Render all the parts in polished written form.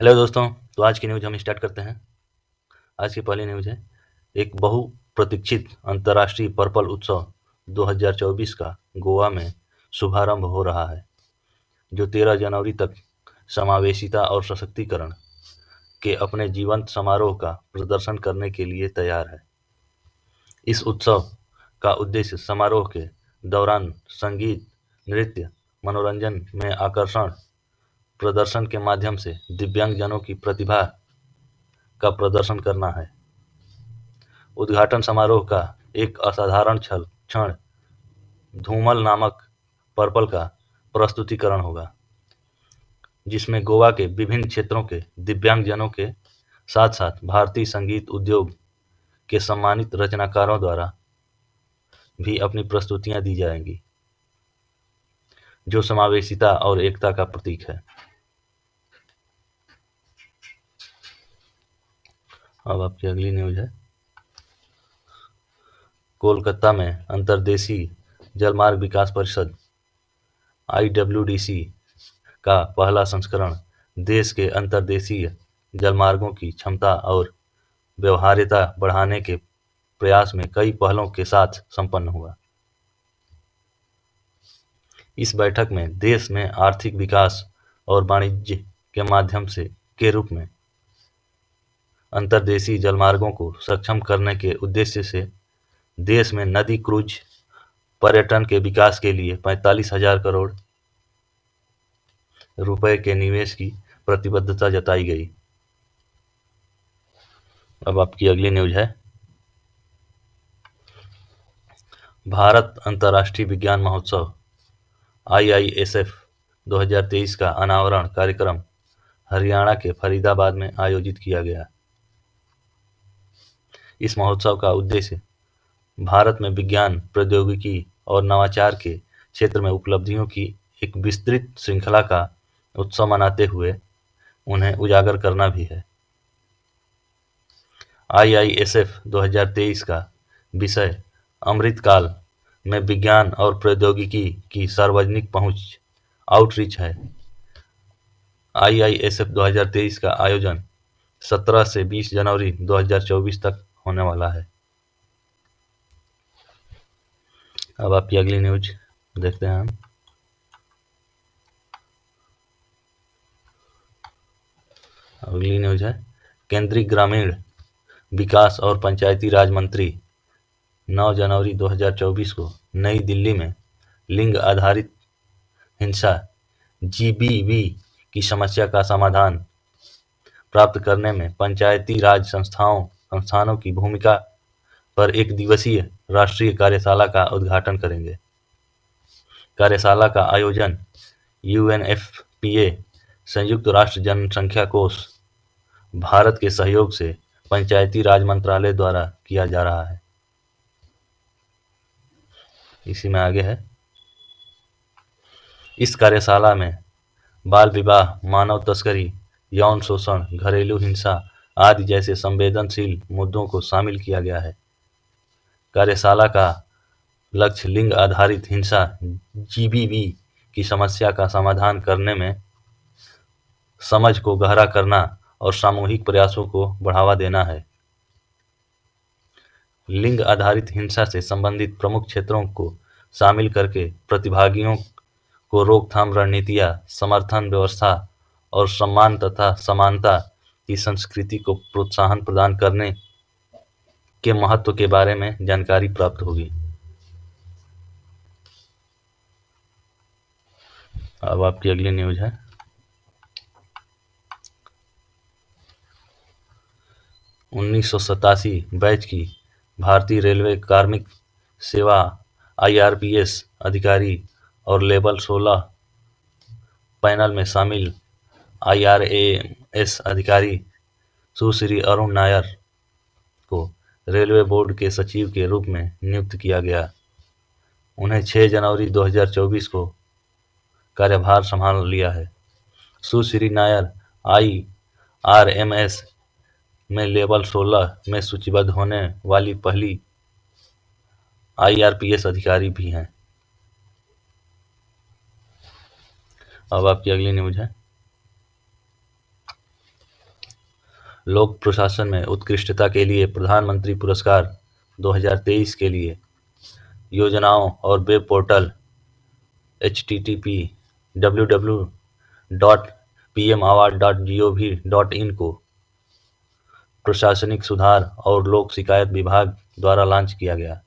Hello दोस्तों। तो आज की न्यूज़ हम स्टार्ट करते हैं। आज की पहली न्यूज़ है, एक बहुप्रतीक्षित अंतर्राष्ट्रीय पर्पल उत्सव 2024 का गोवा में शुभारंभ हो रहा है, जो 13 जनवरी तक समावेशिता और सशक्तिकरण के अपने जीवंत समारोह का प्रदर्शन करने के लिए तैयार है। इस उत्सव का उद्देश्य समारोह के दौरान संगीत, नृत्य, मनोरंजन में आकर्षण प्रदर्शन के माध्यम से दिव्यांगजनों की प्रतिभा का प्रदर्शन करना है। उद्घाटन समारोह का एक असाधारण क्षण धूमल नामक पर्पल का प्रस्तुतिकरण होगा, जिसमें गोवा के विभिन्न क्षेत्रों के दिव्यांगजनों के साथ-साथ भारतीय संगीत उद्योग के सम्मानित रचनाकारों द्वारा भी अपनी प्रस्तुतियां दी जाएंगी, जो समावेशिता और एकता का प्रतीक है। अब आपकी अगली न्यूज़ है, कोलकाता में अंतर्देशीय जलमार्ग विकास परिषद (IWDC) का पहला संस्करण देश के अंतर्देशीय जलमार्गों की क्षमता और व्यवहार्यता बढ़ाने के प्रयास में कई पहलों के साथ संपन्न हुआ। इस बैठक में देश में आर्थिक विकास और वाणिज्य के माध्यम से के रूप में अंतर्देशीय जलमार्गों को सक्षम करने के उद्देश्य से देश में नदी क्रूज पर्यटन के विकास के लिए 45,000 करोड़ रुपए के निवेश की प्रतिबद्धता जताई गई। अब आपकी अगली न्यूज़ है, भारत अंतर्राष्ट्रीय विज्ञान महोत्सव (IISF) 2023 का अनावरण कार्यक्रम हरियाणा के फरीदाबाद में आयोजित किया गया। इस महोत्सव का उद्देश्य भारत में विज्ञान, प्रौद्योगिकी और नवाचार के क्षेत्र में उपलब्धियों की एक विस्तृत श्रृंखला का उत्सव मनाते हुए उन्हें उजागर करना भी है। IISF 2023 का विषय अमृतकाल में विज्ञान और प्रौद्योगिकी की सार्वजनिक पहुंच आउटरीच है। IISF 2023 का आयोजन 17 से 20 जनवरी 2024 तक होने वाला है। अब आपकी अगली न्यूज देखते हैं हम। अगली न्यूज है, केंद्रीय ग्रामीण विकास और पंचायती राज मंत्री 9 जनवरी 2024 को नई दिल्ली में लिंग आधारित हिंसा (GBV) की समस्या का समाधान प्राप्त करने में पंचायती राज संस्थानों की भूमिका पर एक दिवसीय राष्ट्रीय कार्यशाला का उद्घाटन करेंगे। कार्यशाला का आयोजन UNFPA, संयुक्त राष्ट्र जनसंख्या कोष, भारत के सहयोग से पंचायती राज मंत्रालय द्वारा किया जा रहा है। इसी में आगे है, इस कार्यशाला में बाल विवाह, मानव तस्करी, यौन शोषण, घरेलू हिंसा आदि जैसे संवेदनशील मुद्दों को शामिल किया गया है। कार्यशाला का लक्ष्य लिंग आधारित हिंसा (GBV) की समस्या का समाधान करने में समझ को गहरा करना और सामूहिक प्रयासों को बढ़ावा देना है। लिंग आधारित हिंसा से संबंधित प्रमुख क्षेत्रों को शामिल करके प्रतिभागियों को रोकथाम रणनीतियां, समर्थन व्यवस्था और सम्मान तथा समानता की संस्कृति को प्रोत्साहन प्रदान करने के महत्व के बारे में जानकारी प्राप्त होगी। अब आपकी अगली न्यूज है, 1987 बैच की भारतीय रेलवे कार्मिक सेवा IRPS अधिकारी और लेवल 16 पैनल में शामिल IRAS अधिकारी सुश्री अरुण नायर को रेलवे बोर्ड के सचिव के रूप में नियुक्त किया गया। उन्हें 6 जनवरी 2024 को कार्यभार संभाल लिया है। सुश्री नायर IRMS में लेवल 16 में सूचीबद्ध होने वाली पहली IRPS अधिकारी भी हैं। अब आपकी अगली न्यूज है, लोक प्रशासन में उत्कृष्टता के लिए प्रधानमंत्री पुरस्कार 2023 के लिए योजनाओं और वेब पोर्टल http://www.pmaward.gov.in को प्रशासनिक सुधार और लोक शिकायत विभाग द्वारा लॉन्च किया गया।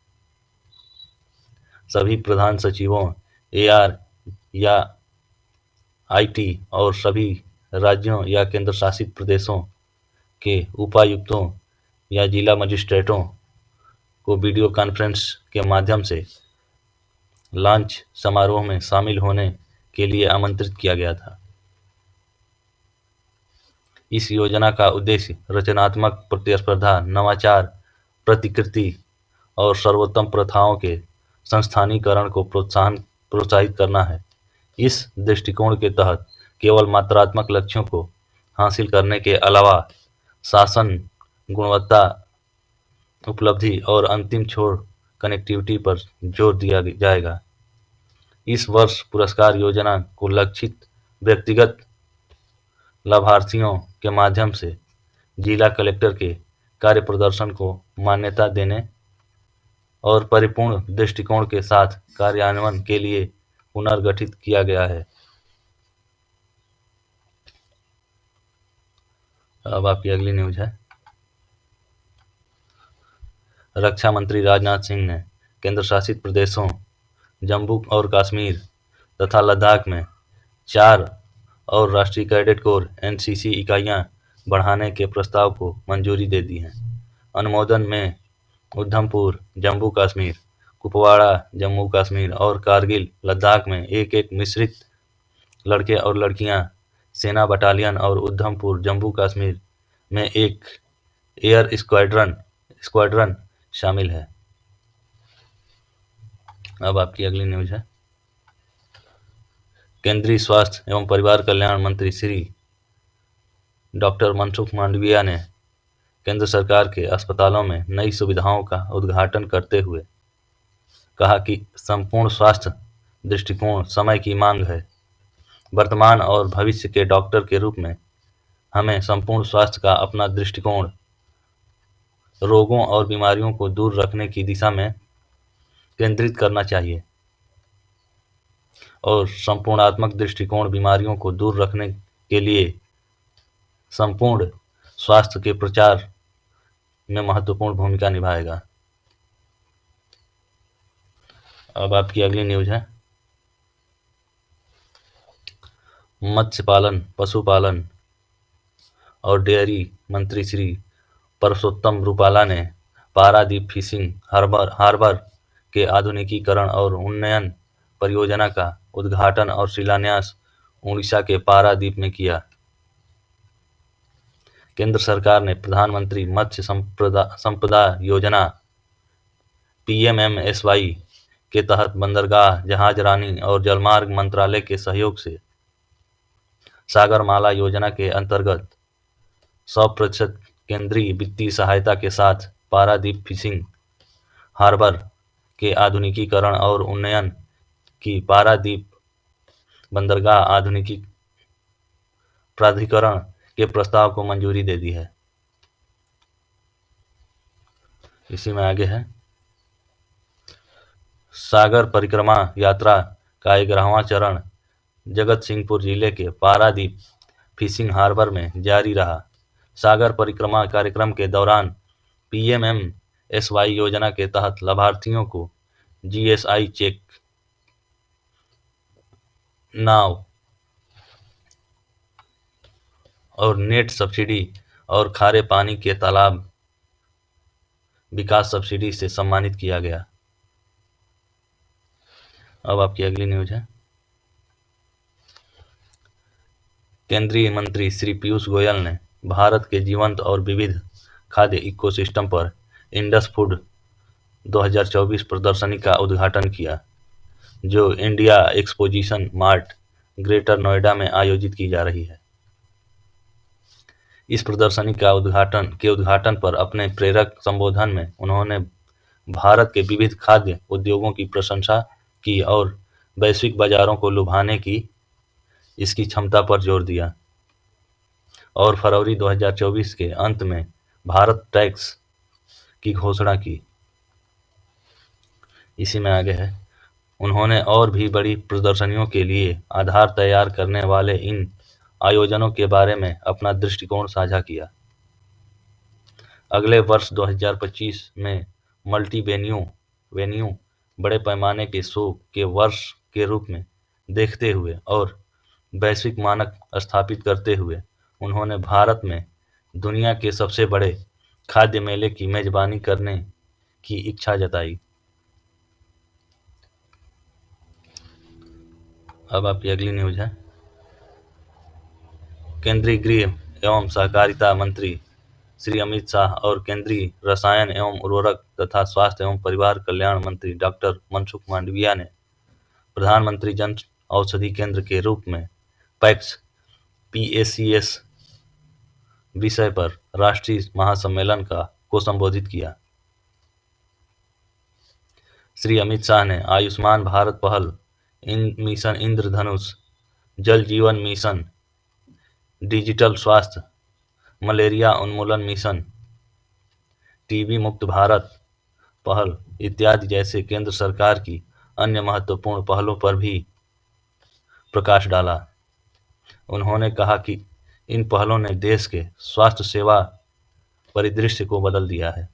सभी प्रधान सचिवों, एआर या आईटी और सभी राज्यों या केंद्र शासित प्रदेशों के उपायुक्तों या जिला मजिस्ट्रेटों को वीडियो कॉन्फ्रेंस के माध्यम से लॉन्च समारोह में शामिल होने के लिए आमंत्रित किया गया था। इस योजना का उद्देश्य रचनात्मक प्रतिस्पर्धा, नवाचार, प्रतिकृति और सर्वोत्तम प्रथाओं के संस्थानीकरण को प्रोत्साहित करना है। इस दृष्टिकोण के तहत केवल मात्रात्मक लक्ष्यों को हासिल करने के अलावा शासन, गुणवत्ता, उपलब्धि और अंतिम छोर कनेक्टिविटी पर जोर दिया जाएगा। इस वर्ष पुरस्कार योजना को लक्षित व्यक्तिगत लाभार्थियों के माध्यम से जिला कलेक्टर के कार्य प्रदर्शन को मान्यता देने और परिपूर्ण दृष्टिकोण के साथ कार्यान्वयन के लिए पुनर्गठित किया गया है। अब आपकी अगली न्यूज है। रक्षा मंत्री राजनाथ सिंह ने केंद्र शासित प्रदेशों जम्मू और कश्मीर तथा लद्दाख में 4 और राष्ट्रीय कैडेट कोर एनसीसी इकाइयां बढ़ाने के प्रस्ताव को मंजूरी दे दी है। अनुमोदन में उधमपुर जम्मू कश्मीर, कुपवाड़ा जम्मू कश्मीर और कारगिल लद्दाख में एक मिश्रित लड़के और लड़कियां सेना बटालियन और उधमपुर जम्मू कश्मीर में एक एयर स्क्वाड्रन शामिल है। अब आपकी अगली न्यूज है। केंद्रीय स्वास्थ्य एवं परिवार कल्याण मंत्री श्री डॉक्टर मनसुख मांडविया ने केंद्र सरकार के अस्पतालों में नई सुविधाओं का उद्घाटन करते हुए कहा कि संपूर्ण स्वास्थ्य दृष्टिकोण समय की मांग है। वर्तमान और भविष्य के डॉक्टर के रूप में हमें संपूर्ण स्वास्थ्य का अपना दृष्टिकोण रोगों और बीमारियों को दूर रखने की दिशा में केंद्रित करना चाहिए और संपूर्णात्मक दृष्टिकोण बीमारियों को दूर रखने के लिए संपूर्ण स्वास्थ्य के प्रचार में महत्वपूर्ण भूमिका निभाएगा। अब आपकी अगली न्यूज है। मत्स्य पालन, पशुपालन और डेयरी मंत्री श्री परसोत्तम रूपाला ने पारादीप फिशिंग हार्बर के आधुनिकीकरण और उन्नयन परियोजना का उद्घाटन और शिलान्यास उड़ीसा के पारादीप में किया। केंद्र सरकार ने प्रधानमंत्री मत्स्य संपदा योजना PMMSY के तहत बंदरगाह, जहाजरानी और जलमार्ग मंत्रालय के सहयोग से सागरमाला योजना के अंतर्गत 100% केंद्रीय वित्तीय सहायता के साथ पारादीप फिशिंग हार्बर के आधुनिकीकरण और उन्नयन की पारादीप बंदरगाह आधुनिकी प्राधिकरण के प्रस्ताव को मंजूरी दे दी है। इसी में आगे है। सागर परिक्रमा यात्रा का 11वां चरण जगत सिंहपुर जिले के पारादीप फिशिंग हार्बर में जारी रहा। सागर परिक्रमा कार्यक्रम के दौरान PMMSY योजना के तहत लाभार्थियों को GSI चेक, नाव और नेट सब्सिडी और खारे पानी के तालाब विकास सब्सिडी से सम्मानित किया गया। अब आपकी अगली न्यूज है। केंद्रीय मंत्री श्री पीयूष गोयल ने भारत के जीवंत और विविध खाद्य इकोसिस्टम पर इंडस फूड 2024 प्रदर्शनी का उद्घाटन किया, जो India exposition mart greater Noida में आयोजित की जा रही है। इस प्रदर्शनी के उद्घाटन पर अपने प्रेरक संबोधन में उन्होंने भारत के विविध खाद्य उद्योगों की प्रशंसा की और वैश्विक बाजारों को लुभाने की इसकी क्षमता पर जोर दिया। और फरवरी 2024 के अंत में भारत टैक्स की घोषणा की। इसी में आगे है, उन्होंने और भी बड़ी प्रदर्शनियों के लिए आधार तैयार करने वाले इन आयोजनों के बारे में अपना दृष्टिकोण साझा किया। अगले वर्ष 2025 में मल्टी वेन्यू बड़े पैमाने के शो के वर्ष के रूप में देखते हुए और वैश्विक मानक स्थापित करते हुए उन्होंने भारत में दुनिया के सबसे बड़े खाद्य मेले की मेजबानी करने की इच्छा जताई। अब आपकी अगली न्यूज है, केंद्रीय गृह एवं सहकारिता मंत्री श्री अमित शाह और केंद्रीय रसायन एवं उर्वरक तथा स्वास्थ्य एवं परिवार कल्याण मंत्री डॉक्टर मनसुख मांडविया ने प्रधानमंत्री जन औषधि केंद्र के रूप में पैक्स PACS विषय पर राष्ट्रीय महासम्मेलन को संबोधित किया। श्री अमित शाह ने आयुष्मान भारत पहल, मिशन इंद्रधनुष, जल जीवन मिशन, डिजिटल स्वास्थ्य, मलेरिया उन्मूलन मिशन, टीबी मुक्त भारत पहल इत्यादि जैसे केंद्र सरकार की अन्य महत्वपूर्ण पहलों पर भी प्रकाश डाला। उन्होंने कहा कि इन पहलों ने देश के स्वास्थ्य सेवा परिदृश्य को बदल दिया है।